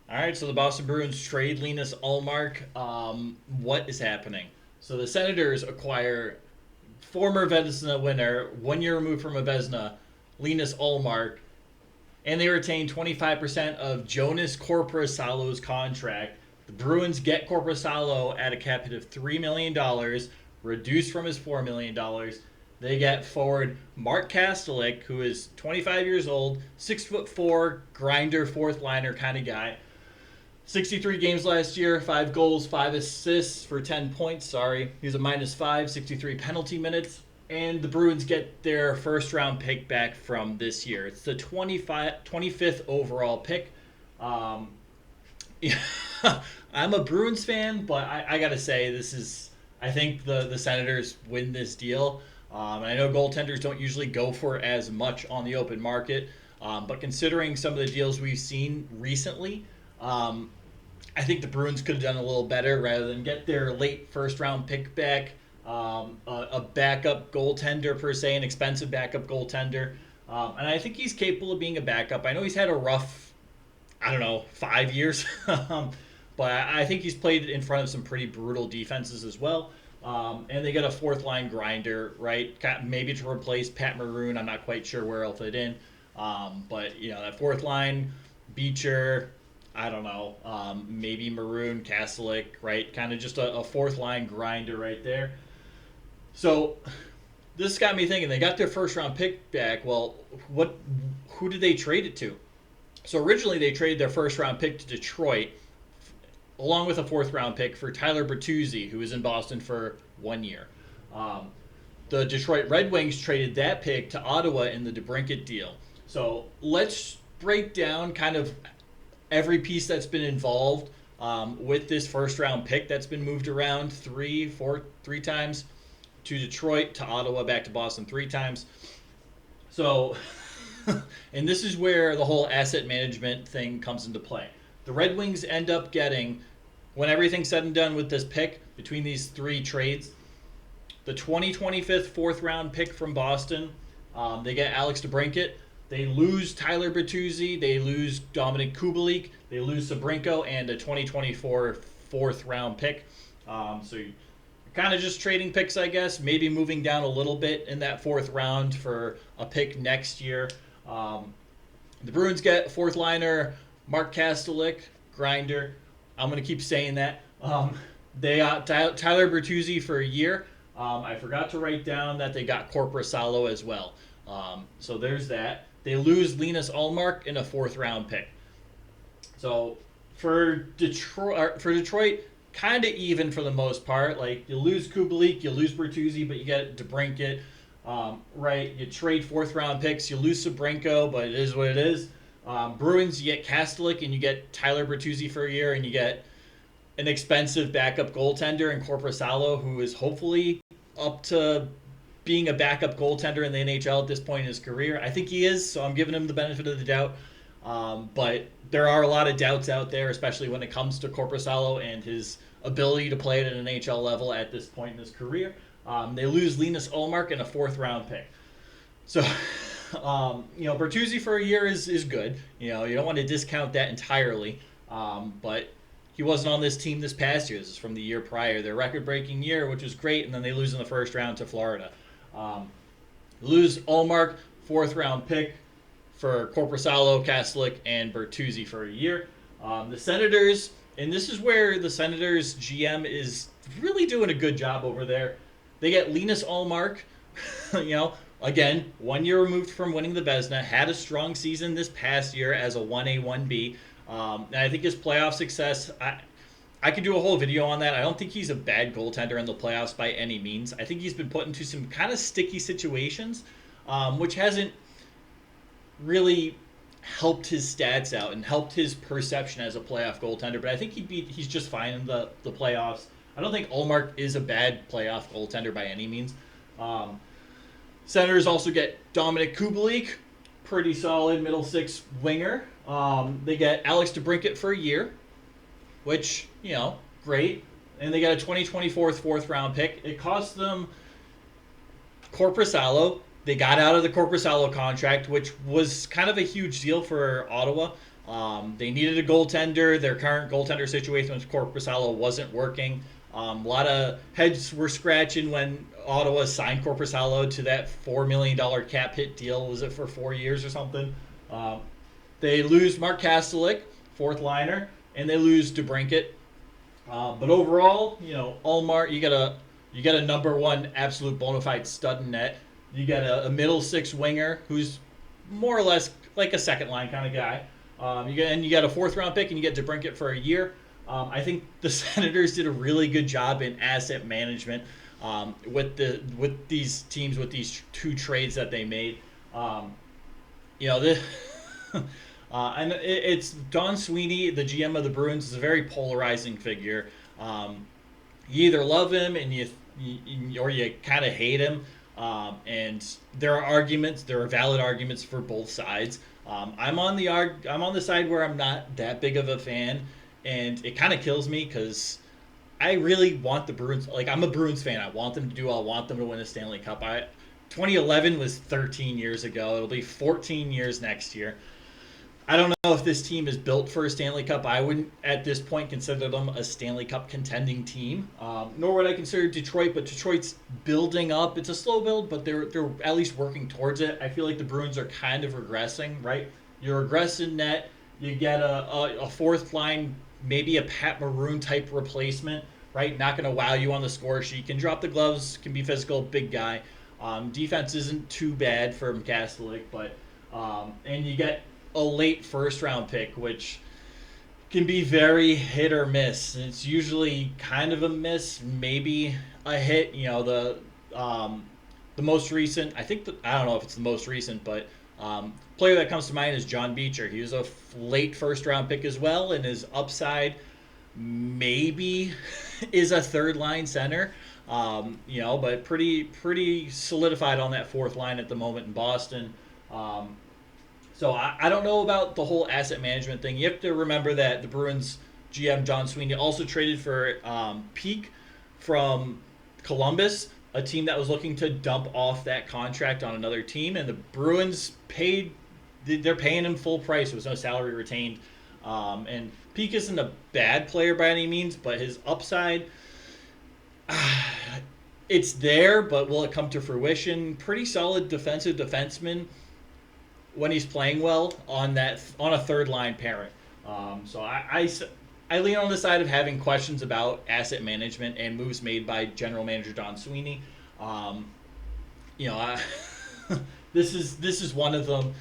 All right, so the Boston Bruins trade Linus Ullmark. What is happening? So the Senators acquire former Vezina winner, 1 year removed from a Vezina, Linus Ullmark, and they retain 25% of Jonas Korpisalo's contract. The Bruins get Korpisalo at a cap hit of $3 million, reduced from his $4 million. They get forward Mark Kastelik, who is 25 years old, 6'4", grinder, fourth liner kind of guy. 63 games last year, 5 goals, 5 assists for 10 points. Sorry. He's a -5, 63 penalty minutes. And the Bruins get their first round pick back from this year. It's the 25th overall pick. Um, I'm a Bruins fan, but I got to say, I think the Senators win this deal. And I know goaltenders don't usually go for as much on the open market. But considering some of the deals we've seen recently, I think the Bruins could have done a little better rather than get their late first round pick back, a backup goaltender per se, an expensive backup goaltender. And I think he's capable of being a backup. I know he's had a rough, I don't know, 5 years, but I think he's played in front of some pretty brutal defenses as well. And they get a fourth line grinder, right? Maybe to replace Pat Maroon. I'm not quite sure where he'll fit in. But, that fourth line, Beecher, I don't know, maybe Maroon, Kastelik, right? Kind of just a fourth line grinder right there. So this got me thinking. They got their first round pick back. Well, who did they trade it to? So originally they traded their first round pick to Detroit, along with a fourth round pick for Tyler Bertuzzi, who was in Boston for 1 year. The Detroit Red Wings traded that pick to Ottawa in the DeBrincat deal. So let's break down kind of every piece that's been involved with this first round pick that's been moved around three times to Detroit, to Ottawa, back to Boston 3 times. So, and this is where the whole asset management thing comes into play. The Red Wings end up getting, when everything's said and done with this pick, between these 3 trades, the 2025 fourth round pick from Boston. They get Alex DeBrincat. They lose Tyler Bertuzzi. They lose Dominic Kubalik. They lose Sabrinko and a 2024 fourth round pick. So you're kind of just trading picks, I guess. Maybe moving down a little bit in that fourth round for a pick next year. The Bruins get fourth liner Mark Kastelik, grinder. I'm going to keep saying that. They got Tyler Bertuzzi for a year. I forgot to write down that they got Korpisalo as well. So there's that. They lose Linus Ullmark in a fourth round pick. So for Detroit, kind of even for the most part. Like, you lose Kubalik, you lose Bertuzzi, but you get DeBrincat. Right, you trade fourth round picks, you lose Sabrinko, but it is what it is. Bruins, you get Kastelik and you get Tyler Bertuzzi for a year, and you get an expensive backup goaltender in Korpisalo, who is hopefully up to being a backup goaltender in the NHL at this point in his career. I think he is, so I'm giving him the benefit of the doubt. But there are a lot of doubts out there, especially when it comes to Korpisalo and his ability to play at an NHL level at this point in his career. They lose Linus Ullmark in a fourth round pick. So, Bertuzzi for a year is good. You don't want to discount that entirely. But he wasn't on this team this past year. This is from the year prior, their record-breaking year, which was great, and then they lose in the first round to Florida. Lose Ullmark, fourth round pick for Korpisalo, Kastelik, and Bertuzzi for a year. The Senators, and this is where the Senators GM is really doing a good job over there. They get Linus Ullmark, again, 1 year removed from winning the Vezina, had a strong season this past year as a 1A, 1B. And I think his playoff success, I could do a whole video on that. I don't think he's a bad goaltender in the playoffs by any means. I think he's been put into some kind of sticky situations, which hasn't really helped his stats out and helped his perception as a playoff goaltender. But I think he's just fine in the playoffs. I don't think Ullmark is a bad playoff goaltender by any means. Senators also get Dominic Kubalik, pretty solid middle six winger. They get Alex DeBrincat for a year, which, great. And they got a 2024 fourth round pick. It cost them Korpisalo. They got out of the Korpisalo contract, which was kind of a huge deal for Ottawa. They needed a goaltender. Their current goaltender situation with Korpisalo wasn't working. A lot of heads were scratching when Ottawa signed Korpisalo to that $4 million cap hit deal. Was it for 4 years or something? Um, they lose Mark Kastelik, fourth liner, and they lose DeBrincat. But overall, Ullmark, you got a number one absolute bona fide stud in net. You got a middle six winger who's more or less like a second line kind of guy. You got a fourth round pick and you get DeBrincat for a year. I think the Senators did a really good job in asset management with these teams with these two trades that they made. You know, the, it's Don Sweeney, the GM of the Bruins, is a very polarizing figure. You either love him and or you kind of hate him. And there are valid arguments for both sides. I'm on the side where I'm not that big of a fan, and it kind of kills me because I really want the Bruins. Like, I'm a Bruins fan. I want them to do well. I want them to win a Stanley Cup. 2011 was 13 years ago. It'll be 14 years next year. I don't know if this team is built for a Stanley Cup. I wouldn't, at this point, consider them a Stanley Cup contending team. Nor would I consider Detroit, but Detroit's building up. It's a slow build, but they're at least working towards it. I feel like the Bruins are kind of regressing, right? You're regressing net. You get a fourth line, maybe a Pat Maroon type replacement, right? Not going to wow you on the score sheet. Can drop the gloves, can be physical, big guy. Defense isn't too bad from Kastelik, but and you get a late first round pick, which can be very hit or miss. It's usually kind of a miss, maybe a hit. The most recent, I don't know if it's the most recent, but player that comes to mind is John Beecher. He was a late first round pick as well, and his upside maybe is a third line center. But pretty solidified on that fourth line at the moment in Boston. So I don't know about the whole asset management thing. You have to remember that the Bruins GM John Sweeney also traded for Peak from Columbus, a team that was looking to dump off that contract on another team, and the Bruins they're paying him full price. There was no salary retained. And Peak isn't a bad player by any means, but his upside, it's there, but will it come to fruition? Pretty solid defensive defenseman when he's playing well on a third line pairing. So I lean on the side of having questions about asset management and moves made by general manager Don Sweeney. This is one of them.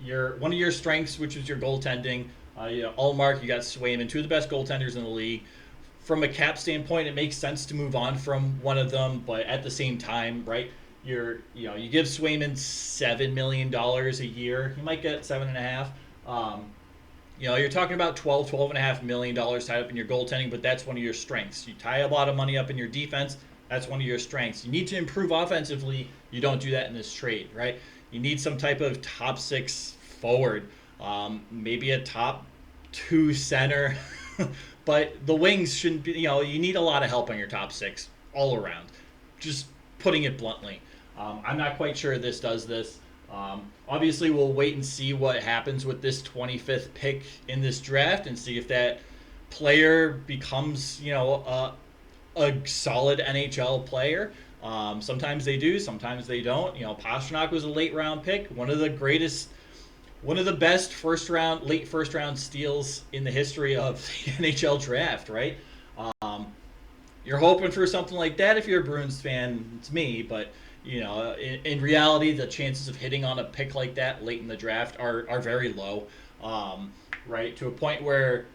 Your one of your strengths, which is your goaltending. Ullmark, you got Swayman, two of the best goaltenders in the league. From a cap standpoint, it makes sense to move on from one of them, but at the same time, right? You give Swayman $7 million a year. He might get $7.5. You're talking about $12.5 million tied up in your goaltending, but that's one of your strengths. You tie a lot of money up in your defense. That's one of your strengths. You need to improve offensively. You don't do that in this trade, right? You need some type of top six forward, maybe a top two center, but the wings shouldn't be. You need a lot of help on your top six all around. Just putting it bluntly. I'm not quite sure this does this. Obviously, we'll wait and see what happens with this 25th pick in this draft and see if that player becomes, a solid NHL player. Sometimes they do, sometimes they don't. Pastrnak was a late round pick, one of the best late first round steals in the history of the NHL draft, right? You're hoping for something like that if you're a Bruins fan. It's me, but in reality, the chances of hitting on a pick like that late in the draft are very low, right? To a point where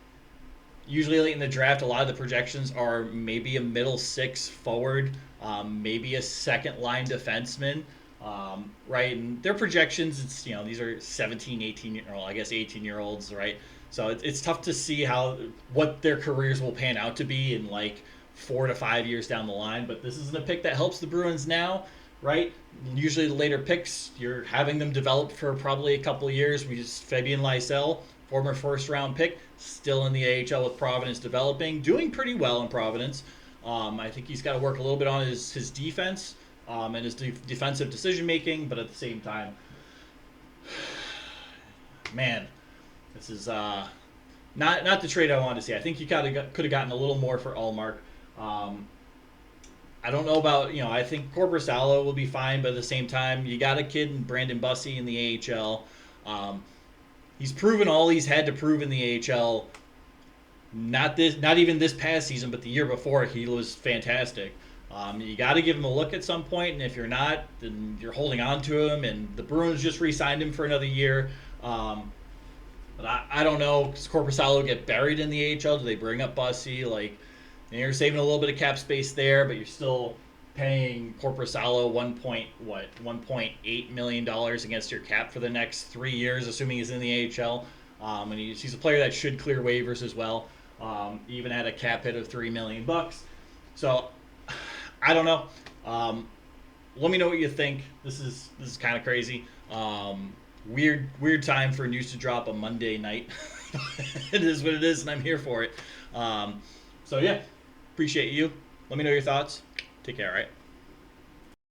usually late in the draft, a lot of the projections are maybe a middle six forward, maybe a second line defenseman, right? And their projections, it's these are 17, 18-year-olds, right? So it's tough to see what their careers will pan out to be in like 4 to 5 years down the line. But this isn't a pick that helps the Bruins now, right? Usually the later picks, you're having them develop for probably a couple of years. Fabian Lysell, former first-round pick, still in the AHL with Providence developing, doing pretty well in Providence. I think he's got to work a little bit on his defense and his defensive decision-making, but at the same time, man, This is not the trade I wanted to see. I think you could have gotten a little more for Ullmark. Um, I don't know about, I think Korpisalo will be fine, but at the same time, you got a kid in Brandon Bussey in the AHL. Um, he's proven all he's had to prove in the AHL. Not even this past season, but the year before, he was fantastic. You got to give him a look at some point, and if you're not, then you're holding on to him. And the Bruins just re-signed him for another year. But I don't know. Does Korpisalo get buried in the AHL? Do they bring up Bussey? You're saving a little bit of cap space there, but you're still paying Korpisalo $1.8 million against your cap for the next 3 years, assuming he's in the AHL. And he's a player that should clear waivers as well. Even at a cap hit of $3 million. So I don't know. Let me know what you think. This is kind of crazy. Weird time for news to drop a Monday night. It is what it is, and I'm here for it. So yeah, appreciate you. Let me know your thoughts. Take care, all right?